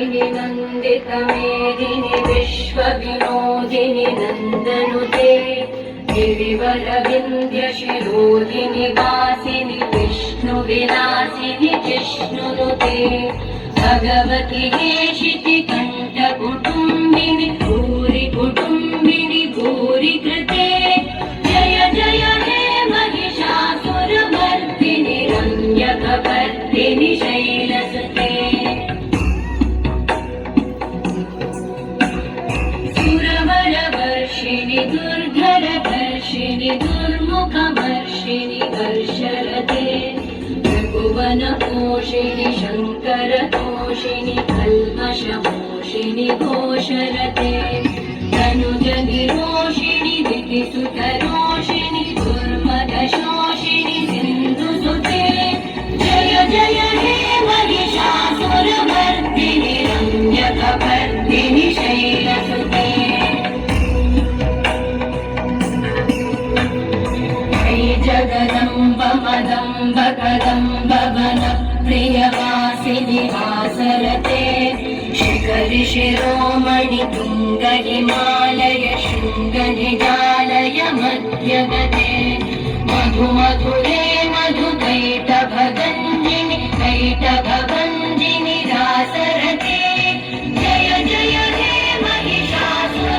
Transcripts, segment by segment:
वर्धिनि नन्दितमेदिनि विश्वविनोदिनि नन्दनुते गिरिवरविन्द्यशिरोधिनि वासिनि विष्णुविलासिनि जिष्णुनुते भगवति हेशितिकण्ठकुटुम्बिनि भूरि कुटुम्बिनि भूरि कृते जय जय हे महिषासुरमर्दिनि रम्यकपर्दिनि शैलसुते सुरवरवर्षिणि दुर्धरधर्षिणि दुर्मुखमर्षिणि हर्षरते भुवनपोषिणि शङ्करतोषिणि कल्मषमोषिणि घोषरते तनुजनिरोषिणि दितिसुतरोषिणि दुर्मदशोषिणि सिन्धुसुते जय जय हे महिषासुरमर्दिनि रम्यकपर्दिनि शैलसुते जगदम्ब मदम्ब कदम्ब वन प्रियवासिनि वासरते शिखरि शिरोमणि तुङ्ग हिमालय शृङ्ग निजालय मध्यगते मधु मधुरे मधुकैटभगञ्जिनि कैटभगञ्जिनि रासरते जय जय हे महिषासुरमर्दिनि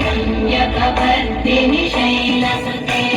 रम्यकपर्दिनि शैलसुते